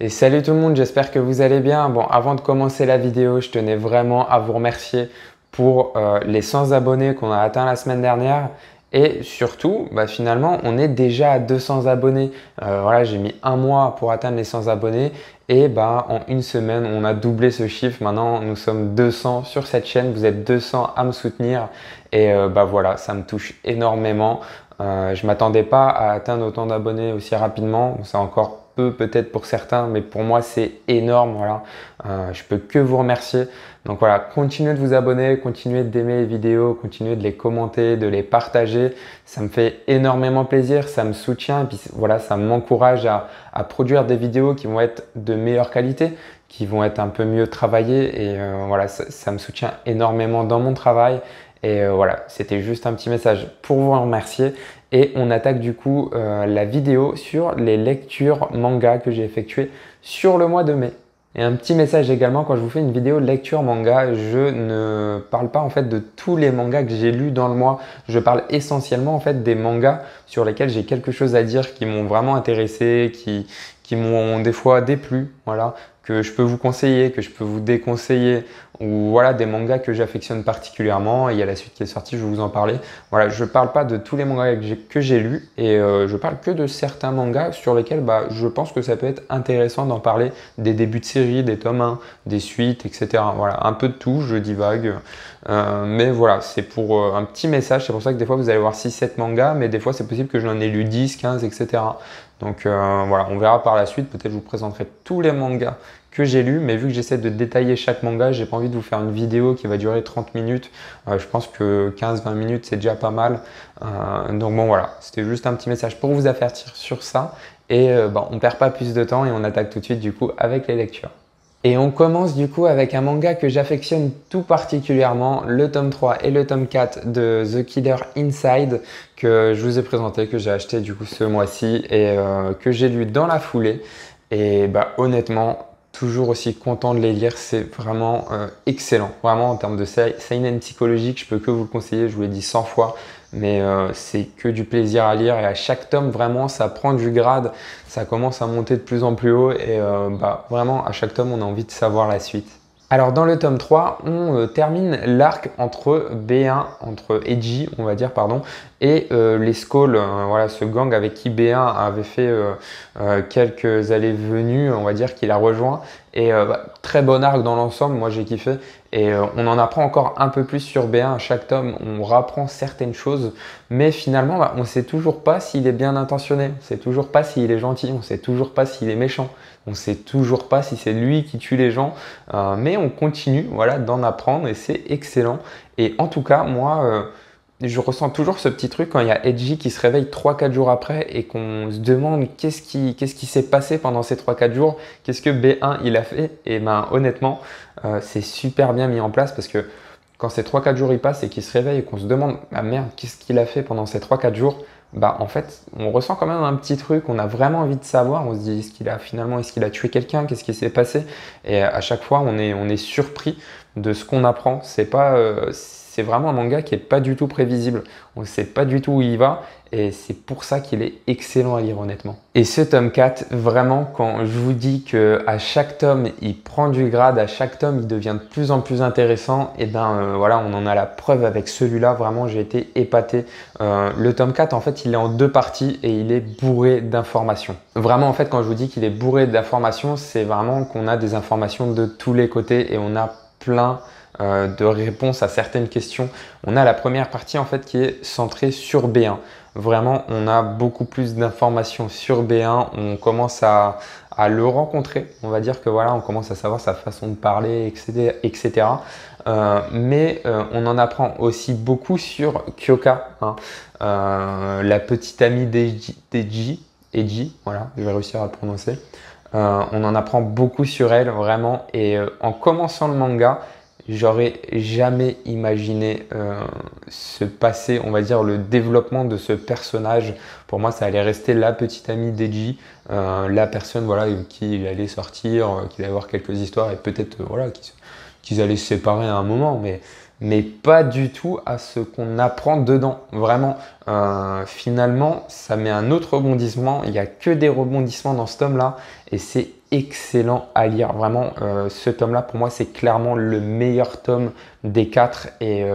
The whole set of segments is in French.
Et salut tout le monde, j'espère que vous allez bien. Bon, avant de commencer la vidéo, je tenais vraiment à vous remercier pour les 100 abonnés qu'on a atteints la semaine dernière. Et surtout, finalement, on est déjà à 200 abonnés. Voilà, j'ai mis un mois pour atteindre les 100 abonnés. Et en une semaine, on a doublé ce chiffre. Maintenant, nous sommes 200 sur cette chaîne. Vous êtes 200 à me soutenir. Et voilà, ça me touche énormément. Je m'attendais pas à atteindre autant d'abonnés aussi rapidement. C'est encore peu peut-être pour certains, mais pour moi c'est énorme. Voilà, je peux que vous remercier. Donc voilà, continuez de vous abonner, continuez d'aimer les vidéos, continuez de les commenter, de les partager. Ça me fait énormément plaisir, ça me soutient et puis voilà, ça m'encourage à produire des vidéos qui vont être de meilleure qualité, qui vont être un peu mieux travaillées et voilà, ça me soutient énormément dans mon travail. Et voilà, c'était juste un petit message pour vous en remercier. Et on attaque du coup la vidéo sur les lectures manga que j'ai effectuées sur le mois de mai. Et un petit message également, quand je vous fais une vidéo lecture manga, je ne parle pas en fait de tous les mangas que j'ai lus dans le mois. Je parle essentiellement en fait des mangas sur lesquels j'ai quelque chose à dire, qui m'ont vraiment intéressé, qui m'ont des fois déplu, voilà, que je peux vous conseiller, que je peux vous déconseiller, ou voilà des mangas que j'affectionne particulièrement. Et il y a la suite qui est sortie, je vais vous en parler. Voilà, je parle pas de tous les mangas que j'ai lus et je parle que de certains mangas sur lesquels je pense que ça peut être intéressant d'en parler, des débuts de série, des tomes 1, des suites, etc. Voilà, un peu de tout, je divague. Mais voilà, c'est pour un petit message. C'est pour ça que des fois vous allez voir 6-7 mangas, mais des fois c'est possible que j'en ai lu 10, 15, etc. Donc voilà, on verra par la suite. Peut-être je vous présenterai tous les mangas que j'ai lus, mais vu que j'essaie de détailler chaque manga, j'ai pas envie de vous faire une vidéo qui va durer 30 minutes. Je pense que 15-20 minutes, c'est déjà pas mal. Donc bon, voilà, c'était juste un petit message pour vous avertir sur ça. Et on perd pas plus de temps et on attaque tout de suite du coup avec les lectures. Et on commence du coup avec un manga que j'affectionne tout particulièrement, le tome 3 et le tome 4 de The Killer Inside que je vous ai présenté, que j'ai acheté du coup ce mois-ci et que j'ai lu dans la foulée. Et honnêtement, toujours aussi content de les lire, c'est vraiment excellent. Vraiment en termes de seinen psychologique, je peux que vous le conseiller, je vous l'ai dit 100 fois. Mais c'est que du plaisir à lire et à chaque tome vraiment ça prend du grade, ça commence à monter de plus en plus haut et vraiment à chaque tome on a envie de savoir la suite. Alors dans le tome 3, on termine l'arc entre B1, entre Eiji, on va dire, pardon, et les Skulls, voilà, ce gang avec qui B1 avait fait quelques allées-venues, on va dire qu'il a rejoint. Et très bon arc dans l'ensemble, moi j'ai kiffé. Et on en apprend encore un peu plus sur B1 à chaque tome, on rapprend certaines choses, mais finalement on ne sait toujours pas s'il est bien intentionné, on ne sait toujours pas s'il est gentil, on ne sait toujours pas s'il est méchant, on ne sait toujours pas si c'est lui qui tue les gens, mais on continue voilà, d'en apprendre et c'est excellent. Et en tout cas, moi, je ressens toujours ce petit truc quand il y a Eiji qui se réveille 3-4 jours après et qu'on se demande qu'est-ce qui s'est passé pendant ces 3-4 jours, qu'est-ce que B1 il a fait. Et honnêtement, c'est super bien mis en place parce que quand ces 3-4 jours ils passent et qu'il se réveille et qu'on se demande ah merde, qu'est-ce qu'il a fait pendant ces 3-4 jours, en fait, on ressent quand même un petit truc, on a vraiment envie de savoir, on se dit est-ce qu'il a tué quelqu'un, qu'est-ce qui s'est passé? Et à chaque fois, on est surpris de ce qu'on apprend. C'est vraiment un manga qui est pas du tout prévisible. On ne sait pas du tout où il va et c'est pour ça qu'il est excellent à lire honnêtement. Et ce tome 4, vraiment quand je vous dis que à chaque tome il prend du grade, à chaque tome il devient de plus en plus intéressant, et voilà, on en a la preuve avec celui-là. Vraiment j'ai été épaté. Le tome 4 en fait il est en deux parties et il est bourré d'informations. Vraiment en fait quand je vous dis qu'il est bourré d'informations, c'est vraiment qu'on a des informations de tous les côtés et on a plein de réponses à certaines questions. On a la première partie en fait qui est centrée sur B1. Vraiment, on a beaucoup plus d'informations sur B1. On commence à le rencontrer. On va dire que voilà, on commence à savoir sa façon de parler, etc. Mais on en apprend aussi beaucoup sur Kyoka, hein. La petite amie d'Eiji, voilà, je vais réussir à le prononcer. On en apprend beaucoup sur elle, vraiment. Et en commençant le manga, j'aurais jamais imaginé se passer, on va dire, le développement de ce personnage. Pour moi, ça allait rester la petite amie d'Eiji, la personne voilà, qui il allait sortir, qu'il allait avoir quelques histoires et peut-être voilà, qu'ils allaient se séparer à un moment, mais pas du tout à ce qu'on apprend dedans. Vraiment, finalement, ça met un autre rebondissement. Il n'y a que des rebondissements dans ce tome-là et c'est excellent à lire. Vraiment, ce tome-là, pour moi, c'est clairement le meilleur tome des 4. Et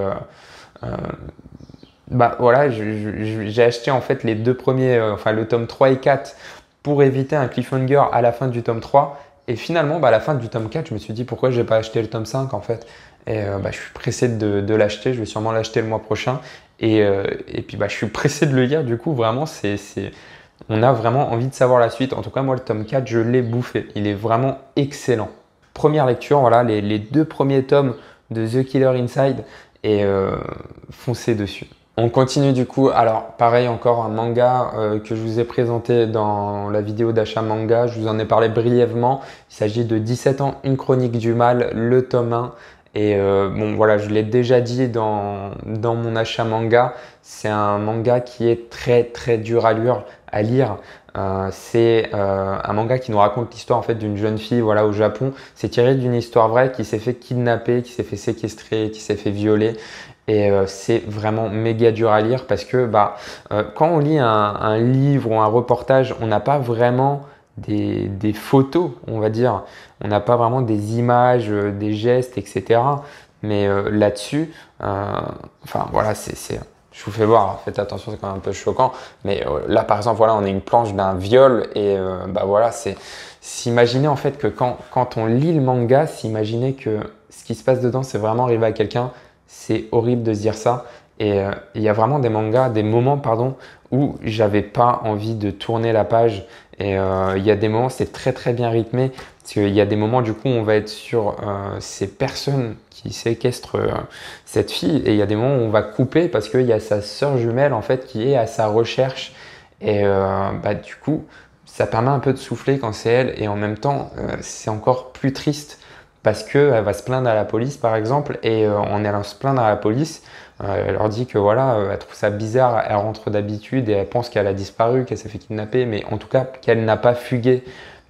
bah voilà, j'ai acheté en fait les deux premiers, enfin le tome 3 et 4 pour éviter un cliffhanger à la fin du tome 3. Et finalement, bah, à la fin du tome 4, je me suis dit pourquoi je n'ai pas acheté le tome 5 en fait. Et bah, je suis pressé de l'acheter, je vais sûrement l'acheter le mois prochain. Et puis bah, je suis pressé de le lire, du coup vraiment on a vraiment envie de savoir la suite. En tout cas moi le tome 4 je l'ai bouffé, il est vraiment excellent. Première lecture, voilà les deux premiers tomes de The Killer Inside et foncez dessus. On continue du coup, alors pareil encore un manga que je vous ai présenté dans la vidéo d'achat manga, je vous en ai parlé brièvement, il s'agit de 17 ans, une chronique du mal, le tome 1. Et bon voilà, je l'ai déjà dit dans mon achat manga, c'est un manga qui est très dur à lire. C'est un manga qui nous raconte l'histoire en fait d'une jeune fille voilà, au Japon. C'est tiré d'une histoire vraie qui s'est fait kidnapper, qui s'est fait séquestrer, qui s'est fait violer. Et c'est vraiment méga dur à lire parce que bah, quand on lit un livre ou un reportage, on n'a pas vraiment des photos, on va dire. On n'a pas vraiment des images, des gestes, etc. Mais là-dessus, enfin voilà, je vous fais voir, faites attention, c'est quand même un peu choquant. Mais là, par exemple, voilà, on a une planche d'un viol et bah voilà, c'est s'imaginer en fait que quand on lit le manga, s'imaginer que ce qui se passe dedans, c'est vraiment arrivé à quelqu'un. C'est horrible de se dire ça. Et il y a vraiment des mangas, des moments, pardon, où j'avais pas envie de tourner la page. Et il y a des moments, c'est très bien rythmé. Parce qu'il y a des moments, du coup, on va être sur ces personnes qui séquestrent cette fille. Et il y a des moments où on va couper parce qu'il y a sa sœur jumelle, en fait, qui est à sa recherche. Et bah, du coup, ça permet un peu de souffler quand c'est elle. Et en même temps, c'est encore plus triste parce qu'elle va se plaindre à la police par exemple et en allant se plaindre à la police, elle leur dit que voilà, elle trouve ça bizarre, elle rentre d'habitude et elle pense qu'elle a disparu, qu'elle s'est fait kidnapper, mais en tout cas qu'elle n'a pas fugué.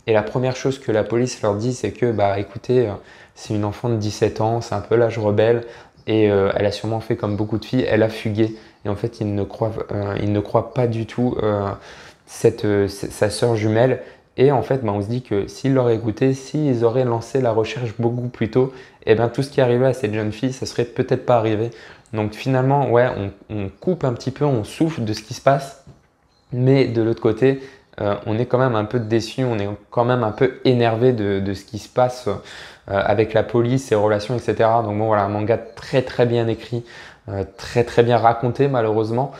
Et la première chose que la police leur dit, c'est que bah écoutez, c'est une enfant de 17 ans, c'est un peu l'âge rebelle et elle a sûrement fait comme beaucoup de filles, elle a fugué. Et en fait, ils ne croient pas du tout sa sœur jumelle. Et en fait, bah, on se dit que s'ils l'auraient écouté, s'ils auraient lancé la recherche beaucoup plus tôt, et ben tout ce qui arrivait à cette jeune fille, ça serait peut-être pas arrivé. Donc finalement, ouais, on coupe un petit peu, on souffle de ce qui se passe, mais de l'autre côté, on est quand même un peu déçu, on est quand même un peu énervé de ce qui se passe avec la police, ses relations, etc. Donc bon, voilà, un manga très bien écrit, très bien raconté malheureusement.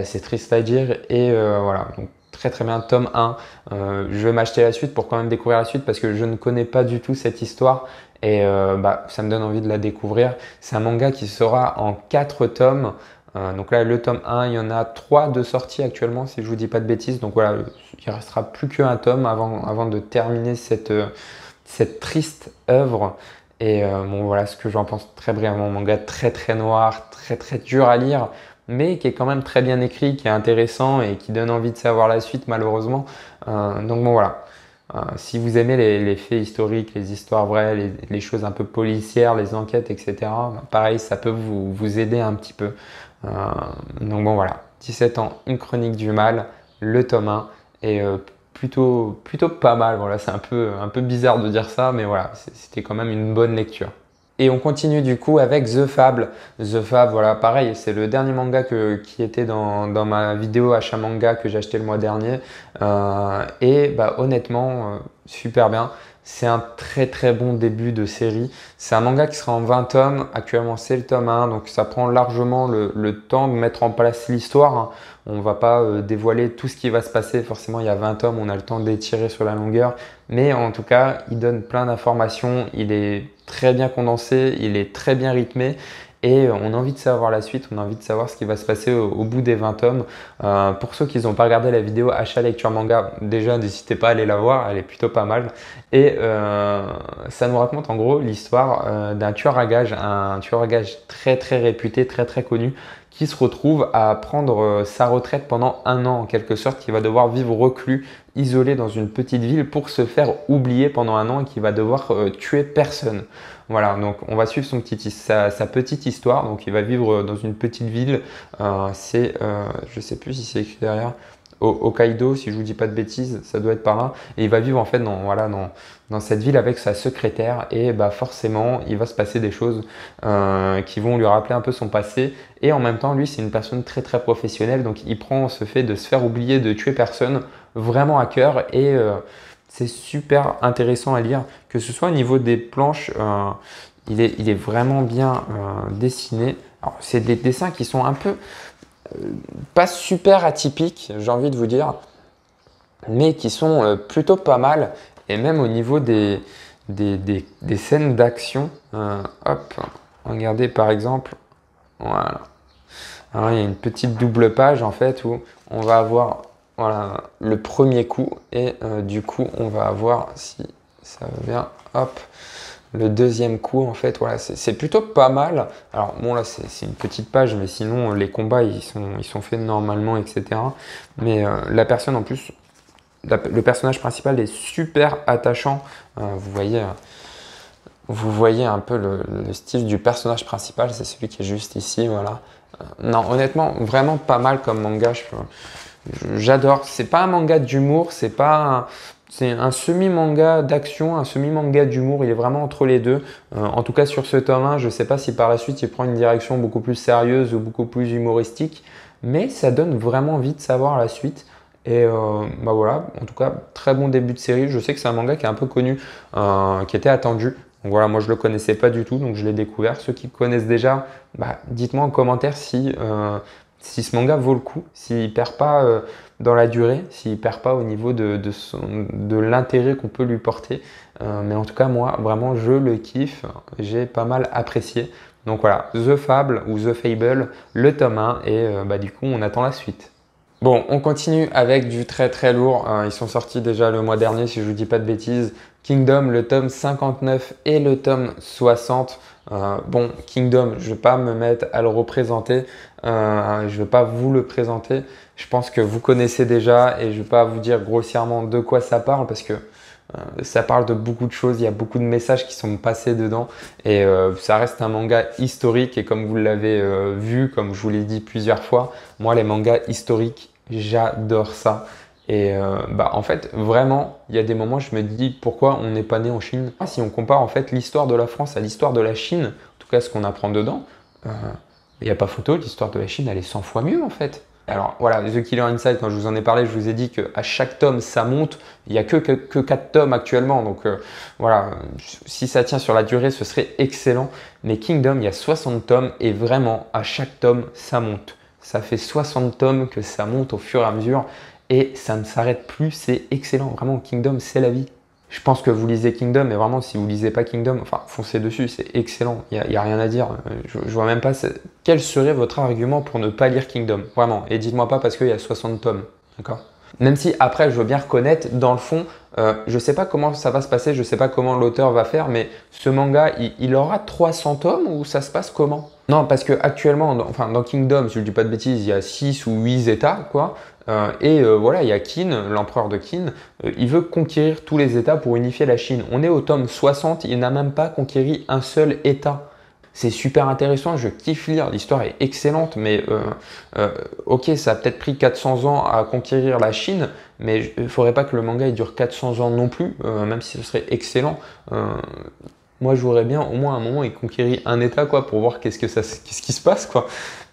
C'est triste à dire et voilà. Donc, très bien, tome 1. Je vais m'acheter la suite pour quand même découvrir la suite parce que je ne connais pas du tout cette histoire et bah, ça me donne envie de la découvrir. C'est un manga qui sera en 4 tomes. Donc là, le tome 1, il y en a 3 de sortie actuellement, si je vous dis pas de bêtises. Donc voilà, il restera plus qu'un tome avant de terminer cette triste œuvre. Et bon, voilà ce que j'en pense très brièvement. Manga très noir, très dur à lire, mais qui est quand même très bien écrit, qui est intéressant et qui donne envie de savoir la suite, malheureusement. Donc bon, voilà. Si vous aimez les faits historiques, les histoires vraies, les choses un peu policières, les enquêtes, etc., bah, pareil, ça peut vous aider un petit peu. Donc bon, voilà. 17 ans, une chronique du mal, le tome 1, et plutôt pas mal. Voilà, c'est un peu bizarre de dire ça, mais voilà, c'était quand même une bonne lecture. Et on continue du coup avec The Fable. The Fable, voilà, pareil, c'est le dernier manga qui était dans ma vidéo achat manga que j'ai acheté le mois dernier. Et bah, honnêtement, super bien. C'est un très bon début de série. C'est un manga qui sera en 20 tomes. Actuellement, c'est le tome 1, donc ça prend largement le temps de mettre en place l'histoire, hein. On ne va pas dévoiler tout ce qui va se passer. Forcément, il y a 20 tomes, on a le temps d'étirer sur la longueur. Mais en tout cas, il donne plein d'informations. Il est très bien condensé, il est très bien rythmé. Et on a envie de savoir la suite, on a envie de savoir ce qui va se passer au bout des 20 tomes. Pour ceux qui n'ont pas regardé la vidéo achat lecture manga, déjà n'hésitez pas à aller la voir, elle est plutôt pas mal. Et ça nous raconte en gros l'histoire d'un tueur à gages, un tueur à gages très réputé, très connu, qui se retrouve à prendre sa retraite pendant un an en quelque sorte, qui va devoir vivre reclus, isolé dans une petite ville pour se faire oublier pendant un an et qui va devoir tuer personne. Voilà, donc on va suivre sa petite histoire. Donc il va vivre dans une petite ville. Je sais plus si c'est écrit derrière. Hokkaido, si je vous dis pas de bêtises, ça doit être par là. Et il va vivre en fait dans cette ville avec sa secrétaire et bah forcément il va se passer des choses qui vont lui rappeler un peu son passé. Et en même temps, lui c'est une personne très très professionnelle, donc il prend ce fait de se faire oublier, de tuer personne vraiment à cœur et c'est super intéressant à lire, que ce soit au niveau des planches, il est vraiment bien dessiné. C'est des dessins qui sont un peu pas super atypiques, j'ai envie de vous dire, mais qui sont plutôt pas mal. Et même au niveau des scènes d'action, hop, regardez par exemple, voilà. Alors, il y a une petite double page en fait où on va avoir voilà, le premier coup et du coup on va avoir, si ça va bien, hop, le deuxième coup en fait, voilà, c'est plutôt pas mal. Alors bon là c'est une petite page, mais sinon les combats ils sont faits normalement, etc. Mais la personne en plus, le personnage principal est super attachant. Vous voyez un peu le style du personnage principal, c'est celui qui est juste ici, voilà. Non, honnêtement, vraiment pas mal comme manga. J'adore. C'est pas un manga d'humour, c'est un semi-manga d'action, un semi-manga d'humour. Il est vraiment entre les deux. En tout cas, sur ce tome 1, je sais pas si par la suite il prend une direction beaucoup plus sérieuse ou beaucoup plus humoristique, mais ça donne vraiment envie de savoir la suite. Et bah voilà, en tout cas, très bon début de série. Je sais que c'est un manga qui est un peu connu, qui était attendu. Donc voilà, moi je le connaissais pas du tout, donc je l'ai découvert. Ceux qui connaissent déjà, bah, dites-moi en commentaire si ce manga vaut le coup, s'il perd pas dans la durée, s'il perd pas au niveau de l'intérêt qu'on peut lui porter. Mais en tout cas, moi, vraiment, je le kiffe. J'ai pas mal apprécié. Donc voilà, The Fable ou The Fable, le tome 1, et bah, du coup, on attend la suite. Bon, on continue avec du très très lourd. Ils sont sortis déjà le mois dernier, si je vous dis pas de bêtises. Kingdom, le tome 59 et le tome 60. Bon, Kingdom, je ne vais pas me mettre à le représenter. Je ne vais pas vous le présenter. Je pense que vous connaissez déjà et je ne vais pas vous dire grossièrement de quoi ça parle parce que ça parle de beaucoup de choses. Il y a beaucoup de messages qui sont passés dedans et ça reste un manga historique. Et comme vous l'avez vu, comme je vous l'ai dit plusieurs fois, moi, les mangas historiques, j'adore ça. Et bah, en fait, vraiment, il y a des moments, je me dis pourquoi on n'est pas né en Chine. Si on compare en fait l'histoire de la France à l'histoire de la Chine, en tout cas ce qu'on apprend dedans, il n'y a pas photo, l'histoire de la Chine, elle est 100 fois mieux en fait. Alors voilà, The Killer Inside, quand je vous en ai parlé, je vous ai dit qu'à chaque tome, ça monte. Il n'y a que 4 tomes actuellement. Donc voilà, si ça tient sur la durée, ce serait excellent. Mais Kingdom, il y a 60 tomes et vraiment, à chaque tome, ça monte. Ça fait 60 tomes que ça monte au fur et à mesure. Et ça ne s'arrête plus, c'est excellent. Vraiment, Kingdom, c'est la vie. Je pense que vous lisez Kingdom, mais vraiment, si vous lisez pas Kingdom, enfin, foncez dessus, c'est excellent. Il n'y a rien à dire. Je vois même pas quel serait votre argument pour ne pas lire Kingdom. Vraiment. Et dites-moi pas parce qu'il y a 60 tomes. D'accord? Même si après, je veux bien reconnaître, dans le fond, je ne sais pas comment ça va se passer, je ne sais pas comment l'auteur va faire, mais ce manga, il aura 300 tomes ou ça se passe comment? Non, parce que actuellement, dans Kingdom, si je ne dis pas de bêtises, il y a 6 ou 8 états, quoi. Voilà, il y a Qin, l'empereur de Qin, il veut conquérir tous les états pour unifier la Chine. On est au tome 60, il n'a même pas conquéri un seul état. C'est super intéressant, je kiffe lire, l'histoire est excellente, mais ok, ça a peut-être pris 400 ans à conquérir la Chine, mais il ne faudrait pas que le manga il dure 400 ans non plus, même si ce serait excellent. Moi, je voudrais bien au moins à un moment il conquérit un état quoi, pour voir qu'est-ce qui se passe, quoi.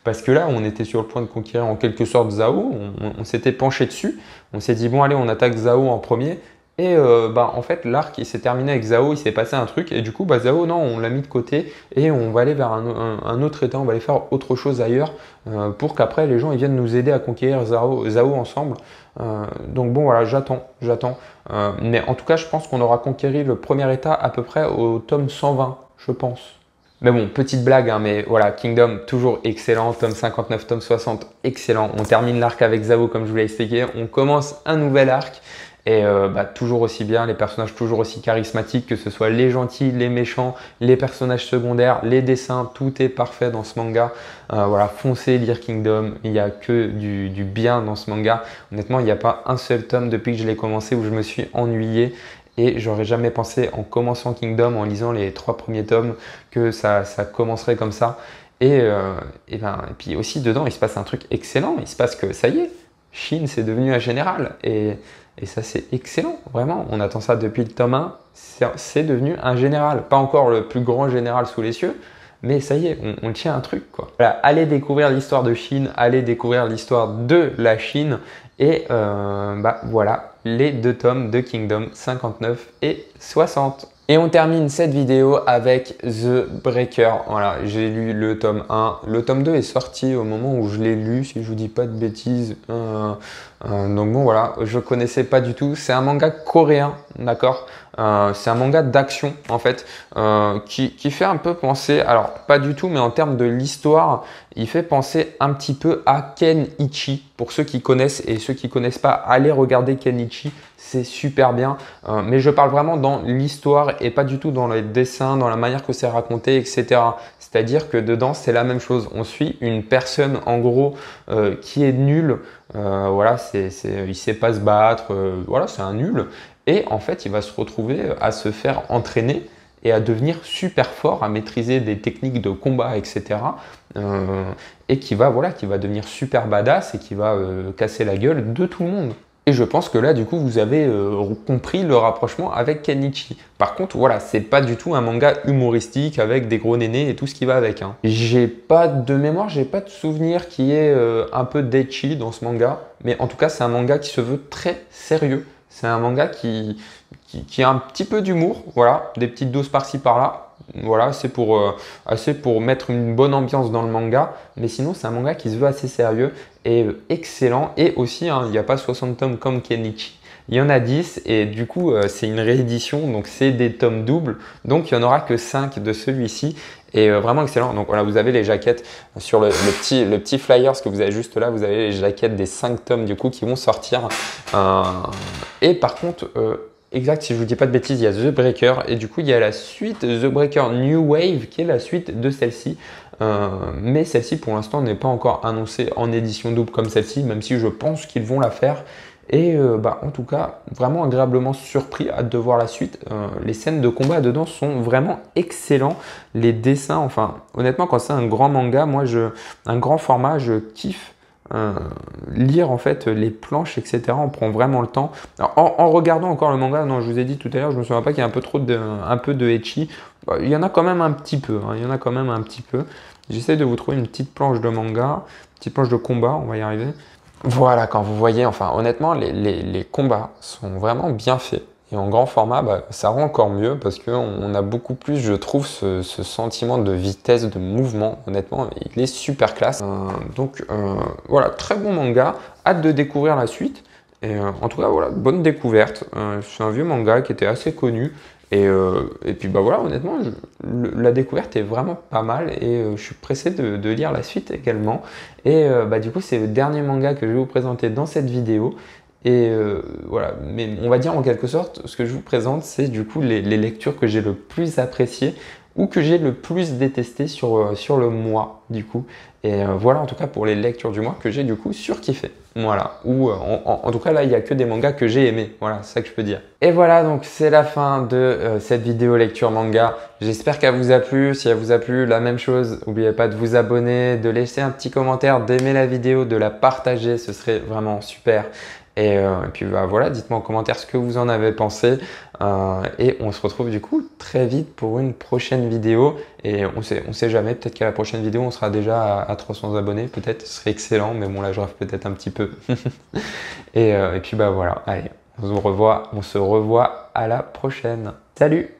Parce que là, on était sur le point de conquérir en quelque sorte Zhao, on s'était penché dessus, on s'est dit bon allez, on attaque Zhao en premier. Et bah, en fait, l'arc il s'est terminé avec Zhao, il s'est passé un truc, et du coup, bah, Zhao, non, on l'a mis de côté, et on va aller vers un autre état, on va aller faire autre chose ailleurs, pour qu'après les gens ils viennent nous aider à conquérir Zhao ensemble. Donc bon, voilà, j'attends. Mais en tout cas, je pense qu'on aura conquéri le premier état à peu près au tome 120, je pense. Mais bon, petite blague, hein, mais voilà, Kingdom, toujours excellent, tome 59, tome 60, excellent. On termine l'arc avec Zhao, comme je vous l'ai expliqué, on commence un nouvel arc. Et bah, toujours aussi bien, les personnages toujours aussi charismatiques, que ce soit les gentils, les méchants, les personnages secondaires, les dessins, tout est parfait dans ce manga. Voilà, foncez lire Kingdom, il n'y a que du bien dans ce manga. Honnêtement, il n'y a pas un seul tome depuis que je l'ai commencé où je me suis ennuyé. Et j'aurais jamais pensé en commençant Kingdom, en lisant les 3 premiers tomes, que ça commencerait comme ça. Et puis aussi dedans, il se passe un truc excellent. Il se passe que ça y est, Shin, c'est devenu un général. Et ça, c'est excellent, vraiment. On attend ça depuis le tome 1. C'est devenu un général. Pas encore le plus grand général sous les cieux, mais ça y est, on tient un truc, quoi. Voilà, allez découvrir l'histoire de Shin, allez découvrir l'histoire de la Chine. Et voilà, les 2 tomes de Kingdom 59 et 60. Et on termine cette vidéo avec The Breaker. Voilà, j'ai lu le tome 1. Le tome 2 est sorti au moment où je l'ai lu, si je vous dis pas de bêtises. Donc bon, voilà, je connaissais pas du tout. C'est un manga coréen, d'accord. C'est un manga d'action, en fait, qui fait un peu penser, alors pas du tout, mais en termes de l'histoire, il fait penser un petit peu à Ken Ichi. Pour ceux qui connaissent et ceux qui connaissent pas, allez regarder Ken Ichi, c'est super bien. Mais je parle vraiment dans l'histoire et pas du tout dans les dessins, dans la manière que c'est raconté, etc. C'est-à-dire que dedans, c'est la même chose. On suit une personne, en gros, qui est nulle. Voilà, il sait pas se battre. Voilà, c'est un nul. Et en fait, il va se retrouver à se faire entraîner et à devenir super fort, à maîtriser des techniques de combat, etc. Et qui va devenir super badass et qui va casser la gueule de tout le monde. Et je pense que là, du coup, vous avez compris le rapprochement avec Kenichi. Par contre, voilà, c'est pas du tout un manga humoristique avec des gros nénés et tout ce qui va avec. Hein. J'ai pas de mémoire, j'ai pas de souvenir qui est un peu d'ecchi dans ce manga. Mais en tout cas, c'est un manga qui se veut très sérieux. C'est un manga qui a un petit peu d'humour, voilà, des petites doses par-ci par-là. Voilà, c'est assez pour mettre une bonne ambiance dans le manga. Mais sinon, c'est un manga qui se veut assez sérieux et excellent. Et aussi, hein, il n'y a pas 60 tomes comme Kenichi. Il y en a 10 et du coup, c'est une réédition. Donc, c'est des tomes doubles. Donc, il n'y en aura que 5 de celui-ci. Et vraiment excellent. Donc voilà, vous avez les jaquettes sur le petit flyer, ce que vous avez juste là, vous avez les jaquettes des 5 tomes du coup qui vont sortir. Et par contre, exact, si je vous dis pas de bêtises, il y a The Breaker et du coup il y a la suite The Breaker New Wave qui est la suite de celle-ci. Mais celle-ci pour l'instant n'est pas encore annoncée en édition double comme celle-ci, même si je pense qu'ils vont la faire. Et en tout cas, vraiment agréablement surpris, hâte de voir la suite. Les scènes de combat dedans sont vraiment excellents. Les dessins, enfin, honnêtement, quand c'est un grand manga, un grand format, je kiffe lire en fait les planches, etc. On prend vraiment le temps. Alors, en regardant encore le manga, non, je vous ai dit tout à l'heure, je me souviens pas qu'il y a un peu de ecchi. Il y en a quand même un petit peu. Hein, il y en a quand même un petit peu. J'essaie de vous trouver une petite planche de manga, une petite planche de combat, on va y arriver. Voilà, quand vous voyez, enfin honnêtement, les combats sont vraiment bien faits. Et en grand format, ça rend encore mieux parce qu'on a beaucoup plus, je trouve, ce sentiment de vitesse, de mouvement. Honnêtement, il est super classe. Voilà, très bon manga. Hâte de découvrir la suite. Et en tout cas, voilà, bonne découverte. C'est un vieux manga qui était assez connu. Et puis voilà, honnêtement, la découverte est vraiment pas mal et je suis pressé de lire la suite également. Et du coup, c'est le dernier manga que je vais vous présenter dans cette vidéo. Et voilà, mais on va dire en quelque sorte, ce que je vous présente, c'est du coup les lectures que j'ai le plus appréciées ou que j'ai le plus détesté sur le mois du coup. Et voilà en tout cas pour les lectures du mois que j'ai du coup surkiffé. Voilà, ou en tout cas là il n'y a que des mangas que j'ai aimés, voilà, c'est ça que je peux dire. Et voilà, donc c'est la fin de cette vidéo lecture manga. J'espère qu'elle vous a plu. Si elle vous a plu, la même chose, n'oubliez pas de vous abonner, de laisser un petit commentaire, d'aimer la vidéo, de la partager, ce serait vraiment super. Et puis voilà, dites-moi en commentaire ce que vous en avez pensé. Et on se retrouve du coup très vite pour une prochaine vidéo. Et on sait jamais, peut-être qu'à la prochaine vidéo, on sera déjà à 300 abonnés. Peut-être, ce serait excellent. Mais bon, là, je rêve peut-être un petit peu. et puis voilà, allez, on se revoit à la prochaine. Salut!